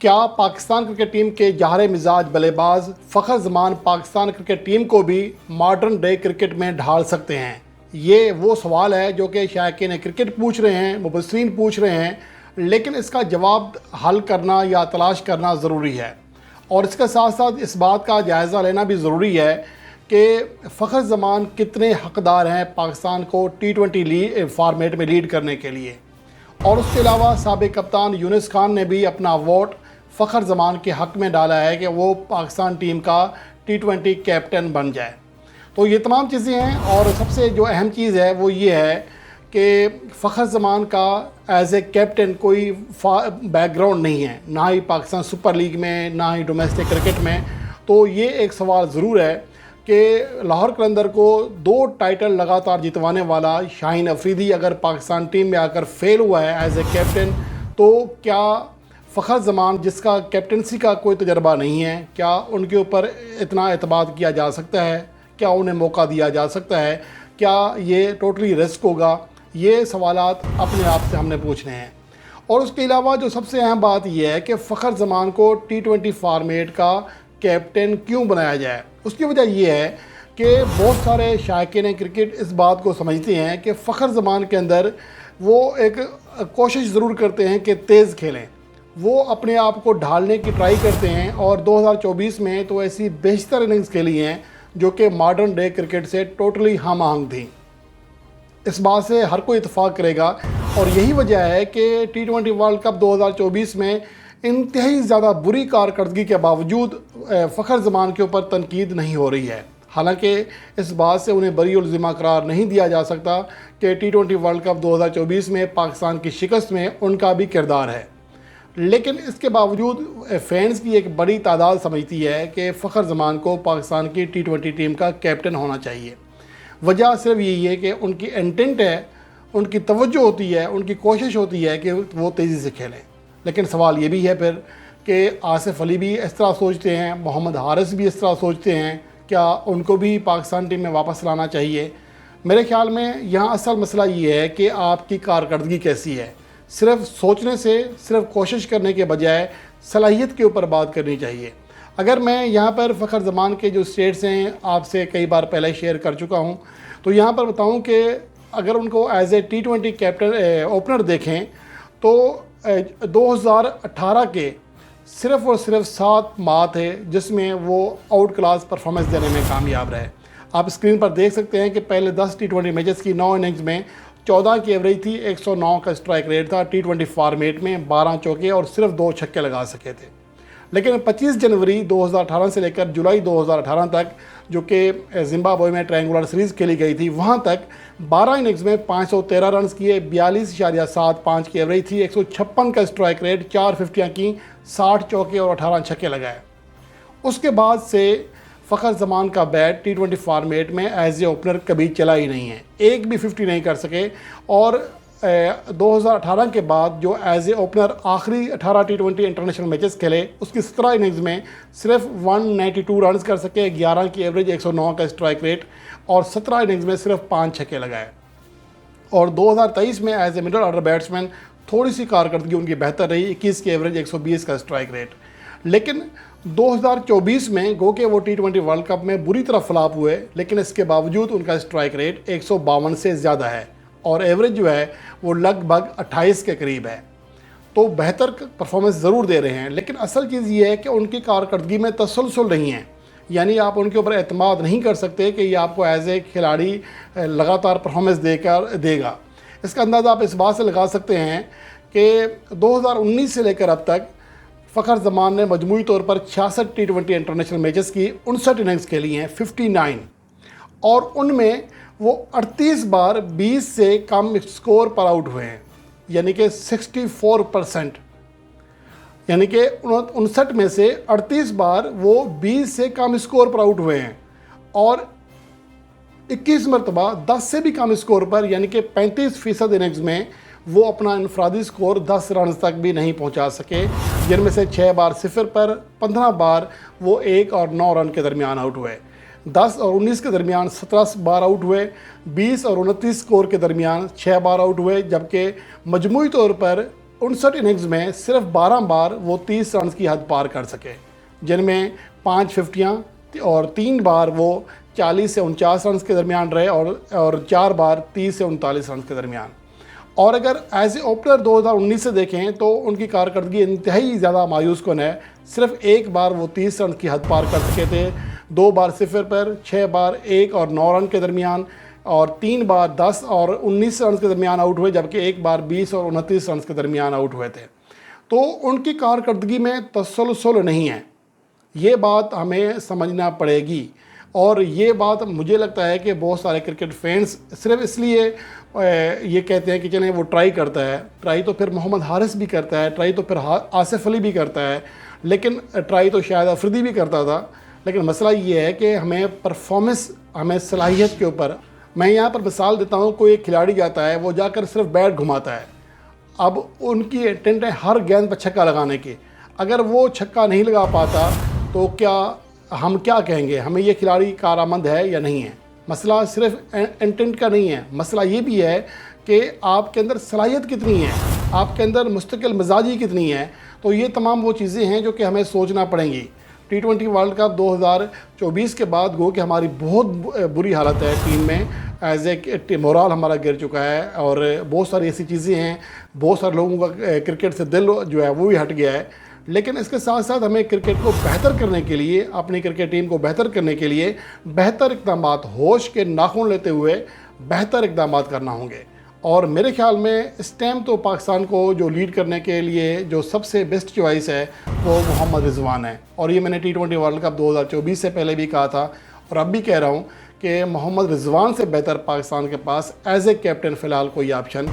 क्या Pakistan cricket team के जहारे मिजाज बल्लेबाज फ़खर जमान पाकिस्तान क्रिकेट टीम को भी मॉडर्न डे क्रिकेट में ढाल सकते हैं? ये वो सवाल है जो कि शायकीन क्रिकेट पूछ रहे हैं, मुबस्सिरीन पूछ रहे हैं, लेकिन इसका जवाब हल करना या तलाश करना ज़रूरी है। और इसके साथ साथ इस बात का जायज़ा लेना भी ज़रूरी है कि फ़खर जमान कितने हकदार हैं पाकिस्तान को T20 फॉर्मेट में लीड करने के लिए। और उसके अलावा साबिक़ कप्तान यूनिस खान ने भी अपना वोट फ़खर जमान के हक़ में डाला है कि वो पाकिस्तान टीम का T20 कैप्टन बन जाए। तो ये तमाम चीज़ें हैं और सबसे जो अहम चीज़ है वो ये है कि फ़खर जमान का एज़ ए कैप्टन कोई बैकग्राउंड नहीं है, ना ही पाकिस्तान सुपर लीग में, ना ही डोमेस्टिक क्रिकेट में। तो ये एक सवाल ज़रूर है कि लाहौर कलंदर को 2 टाइटल लगातार जितवाने वाला शाहीन अफरीदी अगर पाकिस्तान टीम में आकर फेल हुआ है एज़ ए कैप्टन, तो क्या फ़खर जमान जिसका कैप्टनसी का कोई तजर्बा नहीं है, क्या उनके ऊपर इतना एतमाद किया जा सकता है? क्या उन्हें मौका दिया जा सकता है? क्या ये टोटली रिस्क होगा? ये सवालात अपने आप से हमने पूछने हैं। और उसके अलावा जो सबसे अहम बात यह है कि फ़खर जमान को T20 फॉर्मेट का कैप्टन क्यों बनाया जाए। उसकी वजह यह है कि बहुत सारे शायकीन क्रिकेट इस बात को समझते हैं कि फ़खर जमान के अंदर वो एक कोशिश ज़रूर करते हैं कि तेज़ खेलें, वो अपने आप को ढालने की ट्राई करते हैं और 2024 में तो ऐसी बेशतर इनिंग्स खेली हैं जो कि मॉडर्न डे क्रिकेट से टोटली हम आहंग थी। इस बात से हर कोई इत्तेफाक करेगा और यही वजह है कि T20 वर्ल्ड कप 2024 में इंतहाई ज़्यादा बुरी कारकर्दगी के बावजूद फ़खर जमान के ऊपर तनकीद नहीं हो रही है। हालांकि इस बात से उन्हें बरीउल ज़िम्मा करार नहीं दिया जा सकता कि T20 वर्ल्ड कप 2024 में पाकिस्तान की शिकस्त में उनका भी किरदार है। लेकिन इसके बावजूद फैंस की एक बड़ी तादाद समझती है कि फ़खर जमान को पाकिस्तान की T20 टीम का कैप्टन होना चाहिए। वजह सिर्फ यही है कि उनकी इंटेंट है, उनकी तवज्जो होती है, उनकी कोशिश होती है कि वो तेज़ी से खेलें। लेकिन सवाल ये भी है फिर कि आसिफ अली भी इस तरह सोचते हैं, मोहम्मद हारिस भी इस तरह सोचते हैं, क्या उनको भी पाकिस्तान टीम में वापस लाना चाहिए? मेरे ख़्याल में यहाँ असल मसला ये है कि आपकी कारकर्दगी कैसी है। सिर्फ सोचने से, सिर्फ कोशिश करने के बजाय सलाहियत के ऊपर बात करनी चाहिए। अगर मैं यहाँ पर फ़खर जमान के जो स्टेट्स हैं आपसे कई बार पहले शेयर कर चुका हूँ, तो यहाँ पर बताऊँ कि अगर उनको as a T20 captain opener देखें तो 2018 के सिर्फ़ और सिर्फ 7 माह थे जिसमें वो आउट क्लास परफॉर्मेंस देने में कामयाब रहे। आप स्क्रीन पर देख सकते हैं कि पहले 10 T20 मैचेस की 9 इनिंग्स में 14 की एवरेज थी, 109 का स्ट्राइक रेट था। T20 फॉर्मेट में 12 चौके और सिर्फ 2 छक्के लगा सके थे। लेकिन 25 जनवरी 2018 से लेकर जुलाई 2018 तक, जो कि जिम्बाब्वे में ट्रायंगुलर सीरीज़ खेली गई थी, वहाँ तक 12 इनिंग्स में 513 रन किए, 42.75 की एवरेज थी, 156 का स्ट्राइक रेट, 4 फिफ्टियाँ की, 60 चौके और 18 छक्के लगाए। उसके बाद से फ़खर जमान का बैट T20 फॉर्मेट में एज ए ओपनर कभी चला ही नहीं है, एक भी 50 नहीं कर सके। और 2018 के बाद जो एज ए ओपनर आखिरी 18 T20 इंटरनेशनल मैचेस खेले, उसकी 17 इनिंग्स में सिर्फ 192 रन कर सके, 11 की एवरेज, 109 का स्ट्राइक रेट और 17 इनिंग्स में सिर्फ 5 छक्के लगाए। और 2023 में as a middle order batsman थोड़ी सी कारकर्दगी उनकी बेहतर रही, 21 की एवरेज, 120 का स्ट्राइक रेट। लेकिन 2024 में गो के वो T20 वर्ल्ड कप में बुरी तरह फ्लॉप हुए, लेकिन इसके बावजूद उनका स्ट्राइक रेट 152 से ज़्यादा है और एवरेज जो है वो लगभग 28 के करीब है। तो बेहतर परफॉर्मेंस ज़रूर दे रहे हैं, लेकिन असल चीज़ ये है कि उनकी कारकर्दगी में तसलसल नहीं है। यानी आप उनके ऊपर एतमाद नहीं कर सकते कि ये आपको एज ए खिलाड़ी लगातार परफॉर्मेंस देगा। इसका अंदाज़ा आप इस बात से लगा सकते हैं कि 2019 से लेकर अब तक फ़खर जमान ने मजमूई तौर पर 66 T20 इंटरनेशनल मैचेस की 59 इनिंग्स खेली हैं, 59, और उनमें वो 38 बार 20 से कम स्कोर पर आउट हुए हैं, यानी कि 64%। यानी कि 59 में से 38 बार वो 20 से कम स्कोर पर आउट हुए हैं और 21 मरतबा 10 से भी कम स्कोर पर, यानी कि 35% इनिंग्स में वो अपना इनफरादी स्कोर 10 रन तक भी नहीं पहुंचा सके, जिनमें से 6 बार 0 पर, 15 बार वो 1 और 9 रन के दरमियान आउट हुए, 10 और 19 के दरमियान 17 बार आउट हुए, 20 और 29 स्कोर के दरमियान 6 बार आउट हुए, जबकि मजमूई तौर पर 59 इनिंग्स में सिर्फ 12 बार वो 30 रन की हद पार कर सके, जिनमें 5 फिफ्टियाँ और 3 बार वो 40 से 49 रन के दरमियान रहे और 4 बार 30 से 39 रन के दरमियान। और अगर एज ए ओपनर 2019 से देखें तो उनकी कारकर्दगी इंतहाई ज़्यादा मायूस कुन है। सिर्फ 1 बार वो 30 रन की हद पार कर सके थे, 2 बार 0 पर, 6 बार 1 और 9 रन के दरमियान, और 3 बार 10 और 19 रन के दरमियान आउट हुए, जबकि 1 बार 20 और 29 रन के दरमियान आउट हुए थे। तो उनकी कारकर्दगी में तसलसल नहीं है, ये बात हमें समझना पड़ेगी। और ये बात मुझे लगता है कि बहुत सारे क्रिकेट फैंस सिर्फ इसलिए ये कहते हैं कि चलें वो ट्राई करता है, ट्राई तो फिर मोहम्मद हारिस भी करता है, ट्राई तो फिर आसिफ अली भी करता है, लेकिन ट्राई तो शायद अफरीदी भी करता था। लेकिन मसला ये है कि हमें परफॉर्मेंस, हमें सलाहियत के ऊपर, मैं यहाँ पर मिसाल देता हूँ, कोई एक खिलाड़ी जाता है, वो जाकर सिर्फ बैट घुमाता है, अब उनकी इंटेंट है हर गेंद पर छक्का लगाने की, अगर वो छक्का नहीं लगा पाता तो क्या हम क्या कहेंगे, हमें ये खिलाड़ी कारआमद है या नहीं है। मसला सिर्फ इंटेंट का नहीं है, मसला ये भी है कि आपके अंदर सलाहियत कितनी है, आपके अंदर मुस्तकिल मिजाजी कितनी है। तो ये तमाम वो चीज़ें हैं जो कि हमें सोचना पड़ेंगी। T20 वर्ल्ड कप 2024 के बाद गो कि हमारी बहुत बुरी हालत है टीम में, एज ए मोराल हमारा गिर चुका है और बहुत सारी ऐसी चीज़ें हैं, बहुत सारे लोगों का क्रिकेट से दिल जो है वो भी हट गया है। लेकिन इसके साथ साथ हमें क्रिकेट को बेहतर करने के लिए, अपनी क्रिकेट टीम को बेहतर करने के लिए बेहतर इक़दाम, होश के नाखून लेते हुए बेहतर इक़दाम करना होंगे। और मेरे ख्याल में इस टाइम तो पाकिस्तान को जो लीड करने के लिए जो सबसे बेस्ट चॉइस है वो मोहम्मद रिजवान है। और ये मैंने T20 वर्ल्ड कप 2024 से पहले भी कहा था और अब भी कह रहा हूँ कि मोहम्मद रिजवान से बेहतर पाकिस्तान के पास एज ए कैप्टन फ़िलहाल कोई ऑप्शन